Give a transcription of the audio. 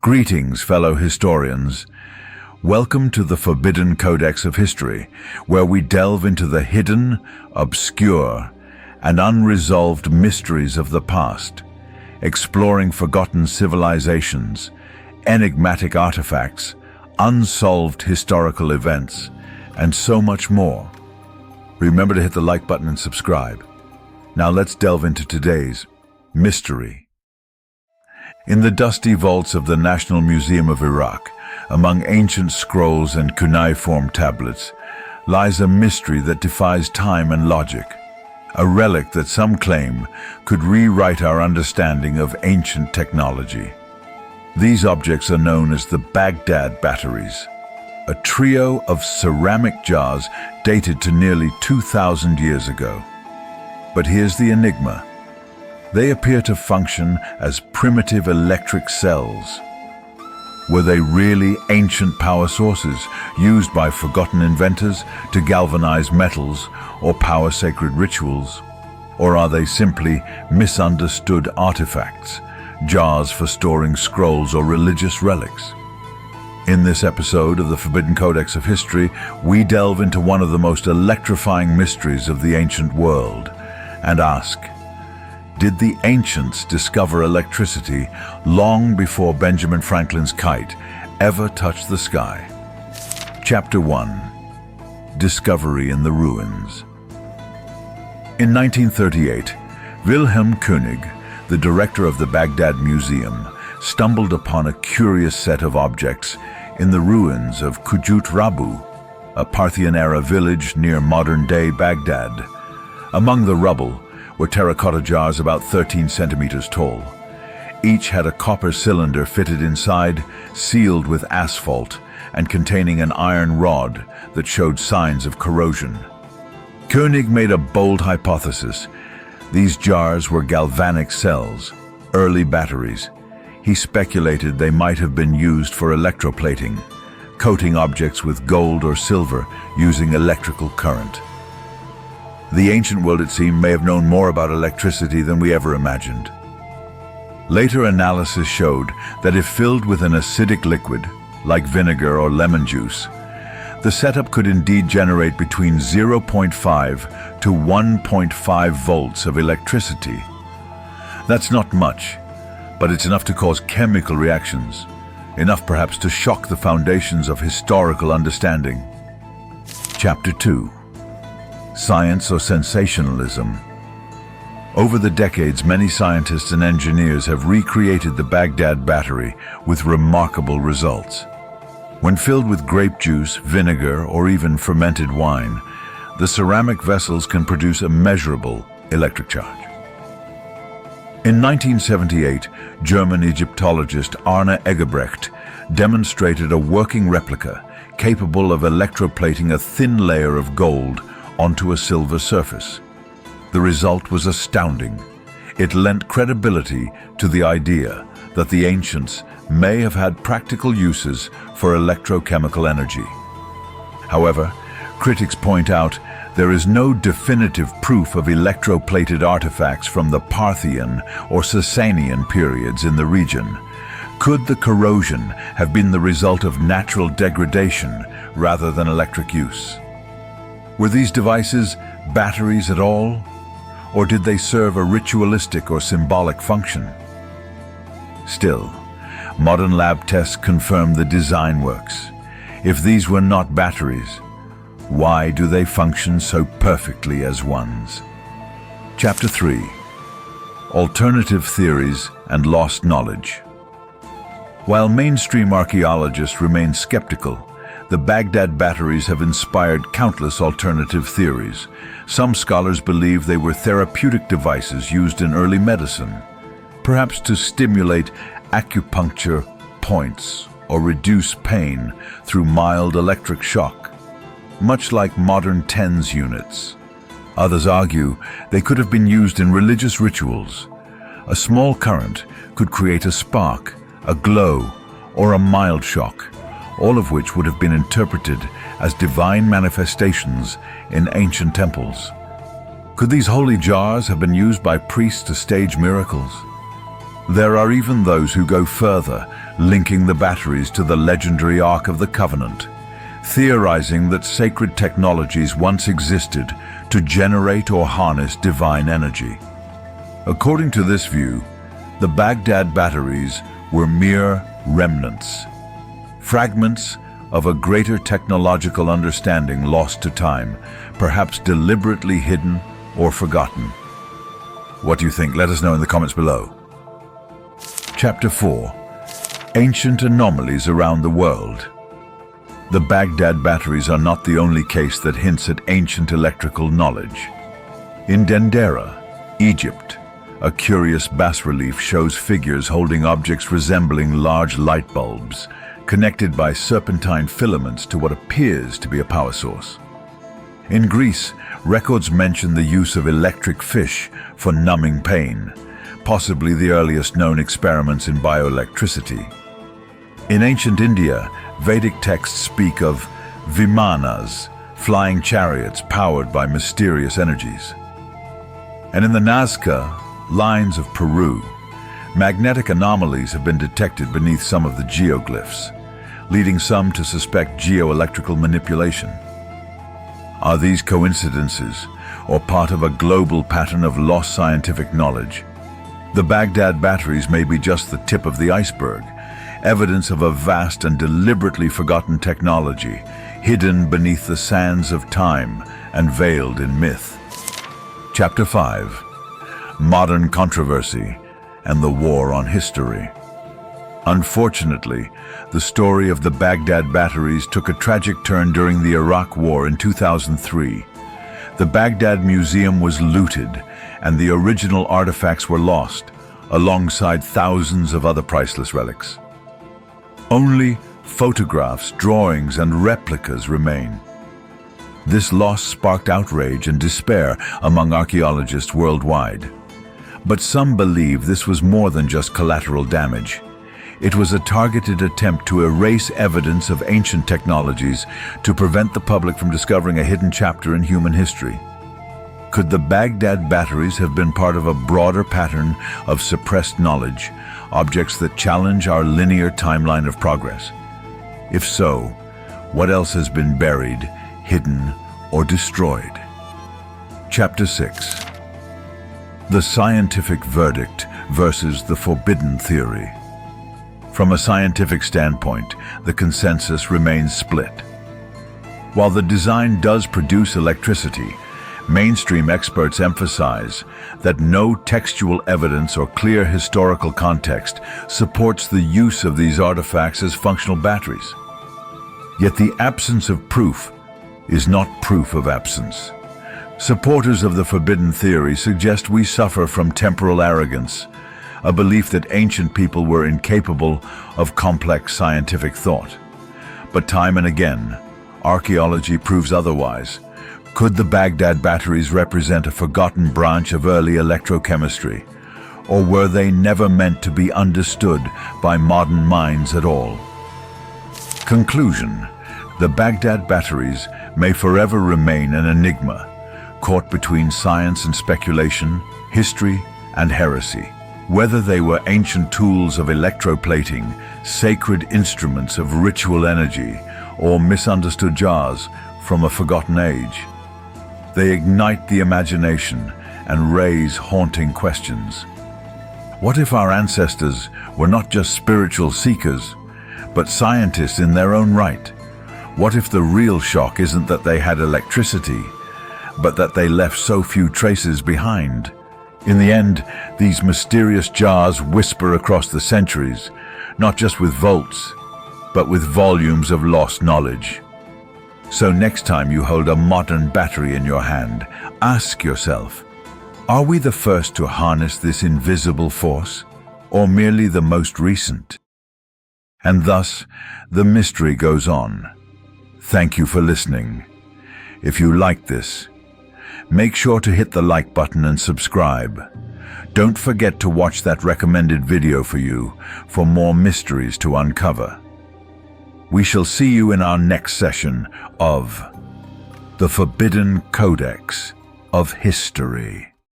Greetings, fellow historians. Welcome to the Forbidden Codex of History, where we delve into the hidden, obscure, and unresolved mysteries of the past, exploring forgotten civilizations, enigmatic artifacts, unsolved historical events, and so much more. Remember to hit the like button and subscribe. Now let's delve into today's mystery. In the dusty vaults of the National Museum of Iraq, among ancient scrolls and cuneiform tablets, lies a mystery that defies time and logic. A relic that some claim could rewrite our understanding of ancient technology. These objects are known as the Baghdad batteries, a trio of ceramic jars dated to nearly 2,000 years ago. But here's the enigma. They appear to function as primitive electric cells. Were they really ancient power sources used by forgotten inventors to galvanize metals or power sacred rituals? Or are they simply misunderstood artifacts, jars for storing scrolls or religious relics? In this episode of the Forbidden Codex of History, we delve into one of the most electrifying mysteries of the ancient world and ask, did the ancients discover electricity long before Benjamin Franklin's kite ever touched the sky? Chapter 1. Discovery in the Ruins. In 1938, Wilhelm König, the director of the Baghdad Museum, stumbled upon a curious set of objects in the ruins of Kujut Rabu, a Parthian-era village near modern-day Baghdad. Among the rubble were terracotta jars about 13 centimeters tall. Each had a copper cylinder fitted inside, sealed with asphalt, and containing an iron rod that showed signs of corrosion. König made a bold hypothesis. These jars were galvanic cells, early batteries. He speculated they might have been used for electroplating, coating objects with gold or silver using electrical current. The ancient world, it seemed, may have known more about electricity than we ever imagined. Later analysis showed that if filled with an acidic liquid, like vinegar or lemon juice, the setup could indeed generate between 0.5 to 1.5 volts of electricity. That's not much, but it's enough to cause chemical reactions, enough perhaps to shock the foundations of historical understanding. Chapter 2. Science or sensationalism. Over the decades, many scientists and engineers have recreated the Baghdad battery with remarkable results. When filled with grape juice, vinegar, or even fermented wine, the ceramic vessels can produce a measurable electric charge. In 1978, German Egyptologist Arne Eggebrecht demonstrated a working replica capable of electroplating a thin layer of gold onto a silver surface. The result was astounding. It lent credibility to the idea that the ancients may have had practical uses for electrochemical energy. However, critics point out there is no definitive proof of electroplated artifacts from the Parthian or Sasanian periods in the region. Could the corrosion have been the result of natural degradation rather than electric use? Were these devices batteries at all, or did they serve a ritualistic or symbolic function? Still, modern lab tests confirm the design works. If these were not batteries, why do they function so perfectly as ones? Chapter 3. Alternative theories and lost knowledge. While mainstream archaeologists remain skeptical, the Baghdad batteries have inspired countless alternative theories. Some scholars believe they were therapeutic devices used in early medicine, perhaps to stimulate acupuncture points or reduce pain through mild electric shock, much like modern TENS units. Others argue they could have been used in religious rituals. A small current could create a spark, a glow, or a mild shock, all of which would have been interpreted as divine manifestations in ancient temples. Could these holy jars have been used by priests to stage miracles? There are even those who go further linking the batteries to the legendary Ark of the Covenant, theorizing that sacred technologies once existed to generate or harness divine energy. According to this view, the Baghdad batteries were mere remnants, fragments of a greater technological understanding lost to time, perhaps deliberately hidden or forgotten. What do you think? Let us know in the comments below. Chapter 4. Ancient Anomalies Around the World. The Baghdad batteries are not the only case that hints at ancient electrical knowledge. In Dendera, Egypt, a curious bas-relief shows figures holding objects resembling large light bulbs, connected by serpentine filaments to what appears to be a power source. In Greece, records mention the use of electric fish for numbing pain, possibly the earliest known experiments in bioelectricity. In ancient India, Vedic texts speak of vimanas, flying chariots powered by mysterious energies. And in the Nazca lines of Peru, magnetic anomalies have been detected beneath some of the geoglyphs, leading some to suspect geoelectrical manipulation. Are these coincidences, or part of a global pattern of lost scientific knowledge? The Baghdad batteries may be just the tip of the iceberg, evidence of a vast and deliberately forgotten technology, hidden beneath the sands of time and veiled in myth. Chapter 5. Modern Controversy and the War on History. Unfortunately, the story of the Baghdad batteries took a tragic turn during the Iraq War in 2003. The Baghdad Museum was looted, and the original artifacts were lost, alongside thousands of other priceless relics. Only photographs, drawings, and replicas remain. This loss sparked outrage and despair among archaeologists worldwide. But some believe this was more than just collateral damage. It was a targeted attempt to erase evidence of ancient technologies to prevent the public from discovering a hidden chapter in human history. Could the Baghdad batteries have been part of a broader pattern of suppressed knowledge, objects that challenge our linear timeline of progress? If so, what else has been buried, hidden, or destroyed? Chapter 6. The scientific verdict versus the forbidden theory. From a scientific standpoint, the consensus remains split. While the design does produce electricity, mainstream experts emphasize that no textual evidence or clear historical context supports the use of these artifacts as functional batteries. Yet the absence of proof is not proof of absence. Supporters of the forbidden theory suggest we suffer from temporal arrogance, a belief that ancient people were incapable of complex scientific thought. But time and again, archaeology proves otherwise. Could the Baghdad batteries represent a forgotten branch of early electrochemistry? Or were they never meant to be understood by modern minds at all? Conclusion: the Baghdad batteries may forever remain an enigma, caught between science and speculation, history and heresy. Whether they were ancient tools of electroplating, sacred instruments of ritual energy, or misunderstood jars from a forgotten age, they ignite the imagination and raise haunting questions. What if our ancestors were not just spiritual seekers, but scientists in their own right? What if the real shock isn't that they had electricity, but that they left so few traces behind? In the end, these mysterious jars whisper across the centuries, not just with volts, but with volumes of lost knowledge. So next time you hold a modern battery in your hand, ask yourself, are we the first to harness this invisible force, or merely the most recent? And thus, the mystery goes on. Thank you for listening. If you liked this, make sure to hit the like button and subscribe. Don't forget to watch that recommended video for you for more mysteries to uncover. We shall see you in our next session of The Forbidden Codex of History.